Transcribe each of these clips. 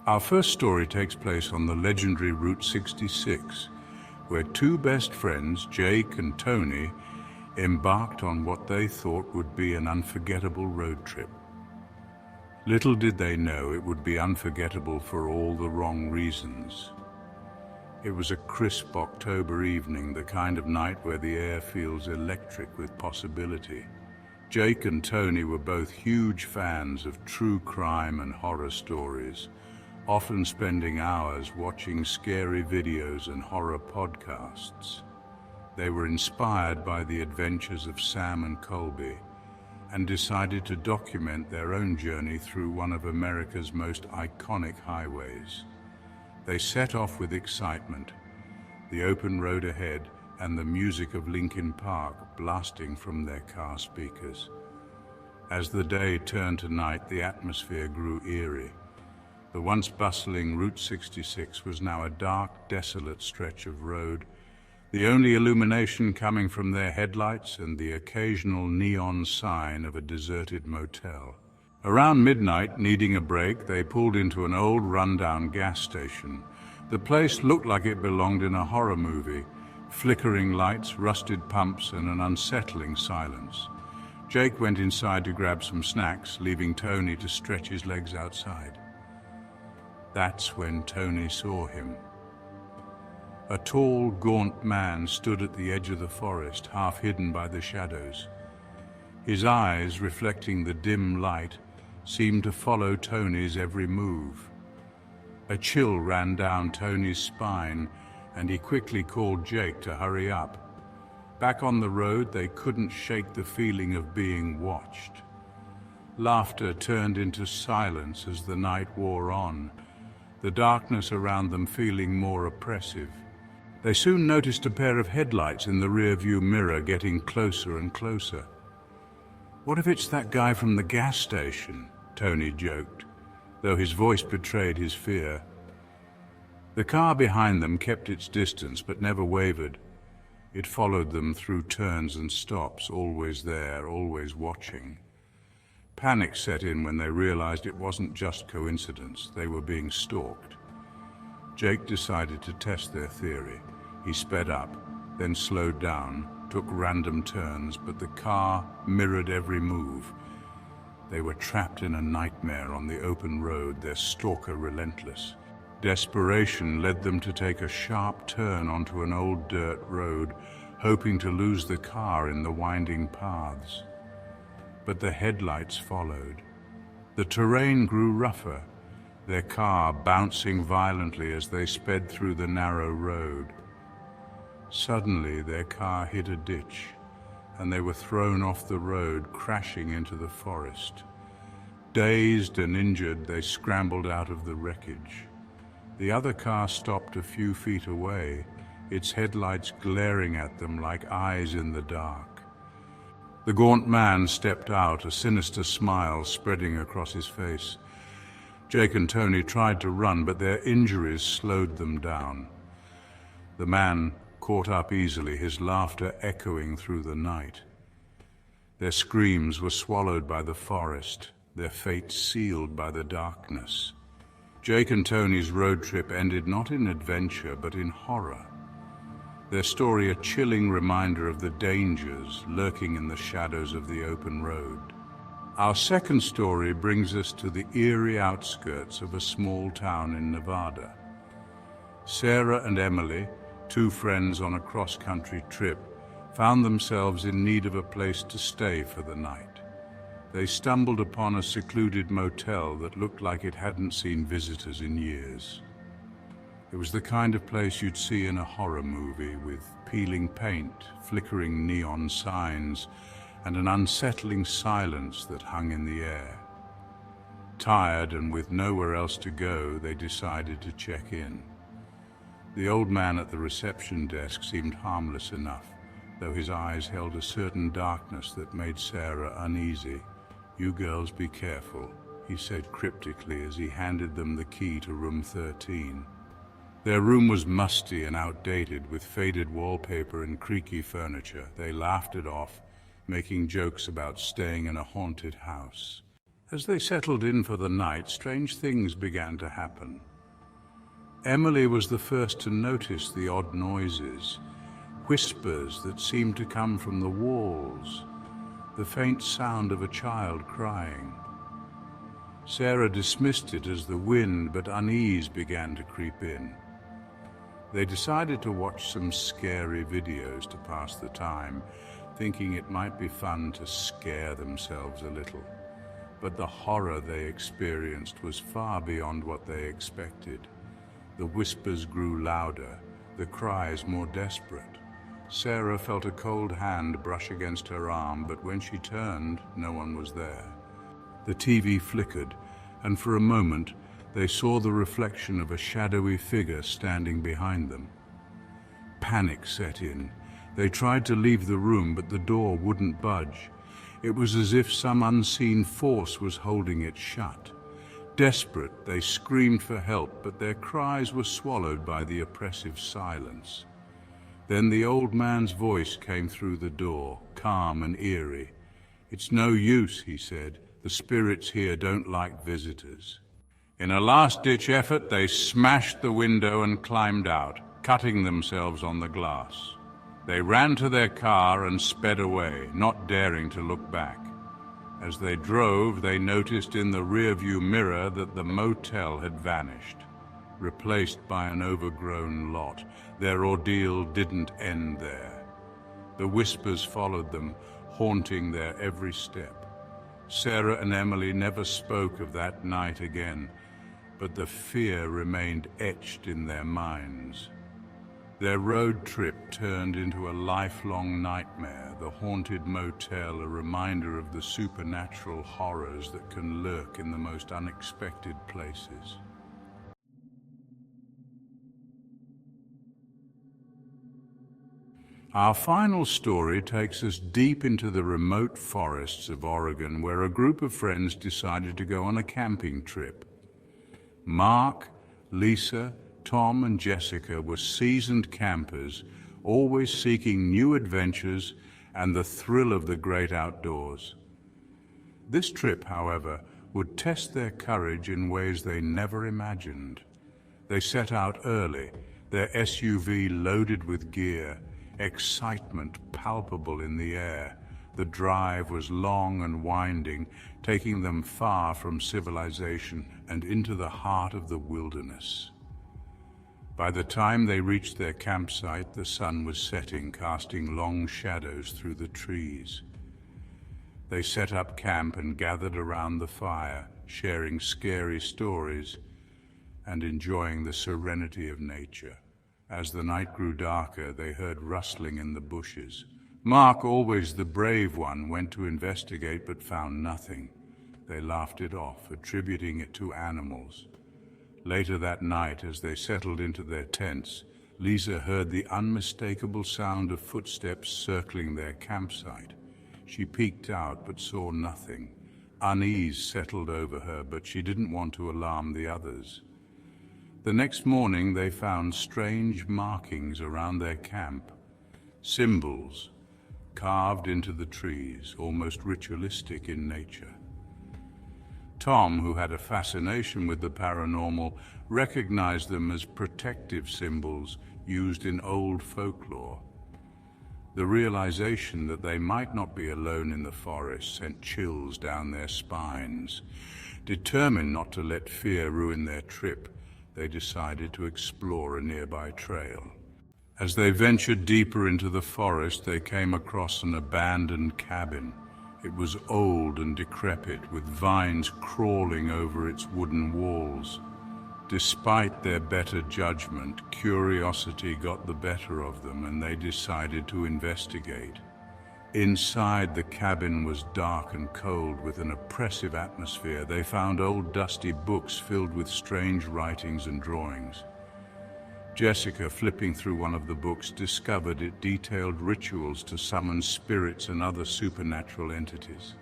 Our first story takes place on the legendary Route 66, where two best friends, Jake and Tony, embarked on what they thought would be an unforgettable road trip. Little did they know it would be unforgettable for all the wrong reasons. It was a crisp October evening, the kind of night where the air feels electric with possibility. Jake and Tony were both huge fans of true crime and horror stories, often spending hours watching scary videos and horror podcasts. They were inspired by the adventures of Sam and Colby and decided to document their own journey through one of America's most iconic highways. They set off with excitement, the open road ahead and the music of Linkin Park blasting from their car speakers. As the day turned to night, the atmosphere grew eerie. The once bustling Route 66 was now a dark, desolate stretch of road, the only illumination coming from their headlights and the occasional neon sign of a deserted motel. Around midnight, needing a break, they pulled into an old rundown gas station. The place looked like it belonged in a horror movie, flickering lights, rusted pumps, and an unsettling silence. Jake went inside to grab some snacks, leaving Tony to stretch his legs outside. That's when Tony saw him. A tall, gaunt man stood at the edge of the forest, half hidden by the shadows. His eyes, reflecting the dim light, seemed to follow Tony's every move. A chill ran down Tony's spine, and he quickly called Jake to hurry up. Back on the road, they couldn't shake the feeling of being watched. Laughter turned into silence as the night wore on, the darkness around them feeling more oppressive. They soon noticed a pair of headlights in the rearview mirror getting closer and closer. "What if it's that guy from the gas station?" Tony joked, though his voice betrayed his fear. The car behind them kept its distance but never wavered. It followed them through turns and stops, always there, always watching. Panic set in when they realized it wasn't just coincidence, they were being stalked. Jake decided to test their theory. He sped up, then slowed down, took random turns, but the car mirrored every move. They were trapped in a nightmare on the open road, their stalker relentless. Desperation led them to take a sharp turn onto an old dirt road, hoping to lose the car in the winding paths. But the headlights followed. The terrain grew rougher, their car bouncing violently as they sped through the narrow road. Suddenly, their car hit a ditch, and they were thrown off the road, crashing into the forest. Dazed and injured, they scrambled out of the wreckage. The other car stopped a few feet away, its headlights glaring at them like eyes in the dark. The gaunt man stepped out, a sinister smile spreading across his face. Jake and Tony tried to run, but their injuries slowed them down. The man caught up easily, his laughter echoing through the night. Their screams were swallowed by the forest, their fate sealed by the darkness. Jake and Tony's road trip ended not in adventure, but in horror. Their story a chilling reminder of the dangers lurking in the shadows of the open road. Our second story brings us to the eerie outskirts of a small town in Nevada. Sarah and Emily, two friends on a cross-country trip, found themselves in need of a place to stay for the night. They stumbled upon a secluded motel that looked like it hadn't seen visitors in years. It was the kind of place you'd see in a horror movie, with peeling paint, flickering neon signs, and an unsettling silence that hung in the air. Tired and with nowhere else to go, they decided to check in. The old man at the reception desk seemed harmless enough, though his eyes held a certain darkness that made Sarah uneasy. "You girls be careful," he said cryptically as he handed them the key to room 13. Their room was musty and outdated, with faded wallpaper and creaky furniture. They laughed it off, making jokes about staying in a haunted house. As they settled in for the night, strange things began to happen. Emily was the first to notice the odd noises, whispers that seemed to come from the walls, the faint sound of a child crying. Sarah dismissed it as the wind, but unease began to creep in. They decided to watch some scary videos to pass the time, thinking it might be fun to scare themselves a little. But the horror they experienced was far beyond what they expected. The whispers grew louder, the cries more desperate. Sarah felt a cold hand brush against her arm, but when she turned, no one was there. The TV flickered, and for a moment they saw the reflection of a shadowy figure standing behind them. Panic set in. They tried to leave the room, but the door wouldn't budge. It was as if some unseen force was holding it shut. Desperate, they screamed for help, but their cries were swallowed by the oppressive silence. Then the old man's voice came through the door, calm and eerie. "It's no use," he said. "The spirits here don't like visitors." In a last-ditch effort, they smashed the window and climbed out, cutting themselves on the glass. They ran to their car and sped away, not daring to look back. As they drove, they noticed in the rearview mirror that the motel had vanished, replaced by an overgrown lot. Their ordeal didn't end there. The whispers followed them, haunting their every step. Sarah and Emily never spoke of that night again, but the fear remained etched in their minds. Their road trip turned into a lifelong nightmare, the haunted motel a reminder of the supernatural horrors that can lurk in the most unexpected places. Our final story takes us deep into the remote forests of Oregon, where a group of friends decided to go on a camping trip. Mark, Lisa, Tom, and Jessica were seasoned campers, always seeking new adventures and the thrill of the great outdoors. This trip, however, would test their courage in ways they never imagined. They set out early, their SUV loaded with gear, excitement palpable in the air. The drive was long and winding, taking them far from civilization and into the heart of the wilderness. By the time they reached their campsite, the sun was setting, casting long shadows through the trees. They set up camp and gathered around the fire, sharing scary stories and enjoying the serenity of nature. As the night grew darker, they heard rustling in the bushes. Mark, always the brave one, went to investigate but found nothing. They laughed it off, attributing it to animals. Later that night, as they settled into their tents, Lisa heard the unmistakable sound of footsteps circling their campsite. She peeked out but saw nothing. Unease settled over her, but she didn't want to alarm the others. The next morning, they found strange markings around their camp, symbols carved into the trees, almost ritualistic in nature. Tom, who had a fascination with the paranormal, recognized them as protective symbols used in old folklore. The realization that they might not be alone in the forest sent chills down their spines. Determined not to let fear ruin their trip, they decided to explore a nearby trail. As they ventured deeper into the forest, they came across an abandoned cabin. It was old and decrepit, with vines crawling over its wooden walls. Despite their better judgment, curiosity got the better of them, and they decided to investigate. Inside, the cabin was dark and cold, with an oppressive atmosphere. They found old dusty books filled with strange writings and drawings. Jessica, flipping through one of the books, discovered it detailed rituals to summon spirits and other supernatural entities.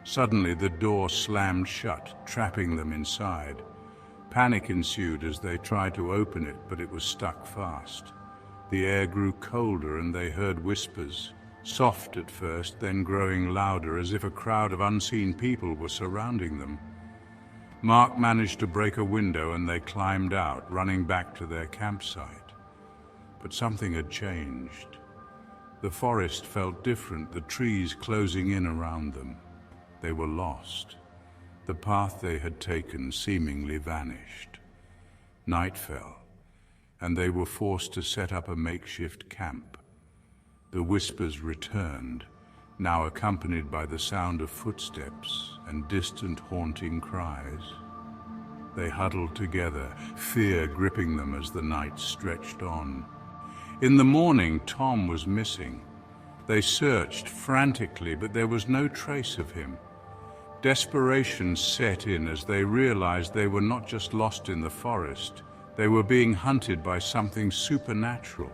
Suddenly, the door slammed shut, trapping them inside. Panic ensued as they tried to open it, but it was stuck fast. The air grew colder and they heard whispers. soft at first, then growing louder, as if a crowd of unseen people were surrounding them. Mark managed to break a window and they climbed out, running back to their campsite. But something had changed. The forest felt different, the trees closing in around them. They were lost. The path they had taken seemingly vanished. Night fell, and they were forced to set up a makeshift camp. The whispers returned, now accompanied by the sound of footsteps and distant haunting cries. They huddled together, fear gripping them as the night stretched on. In the morning, Tom was missing. They searched frantically, but there was no trace of him. Desperation set in as they realized they were not just lost in the forest, they were being hunted by something supernatural.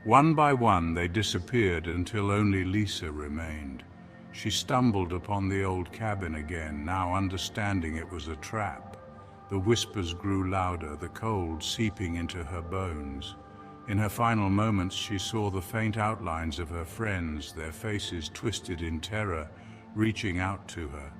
One by one they disappeared until only Lisa remained. She stumbled upon the old cabin again, now understanding it was a trap. The whispers grew louder, the cold seeping into her bones. In her final moments she saw the faint outlines of her friends, their faces twisted in terror, reaching out to her.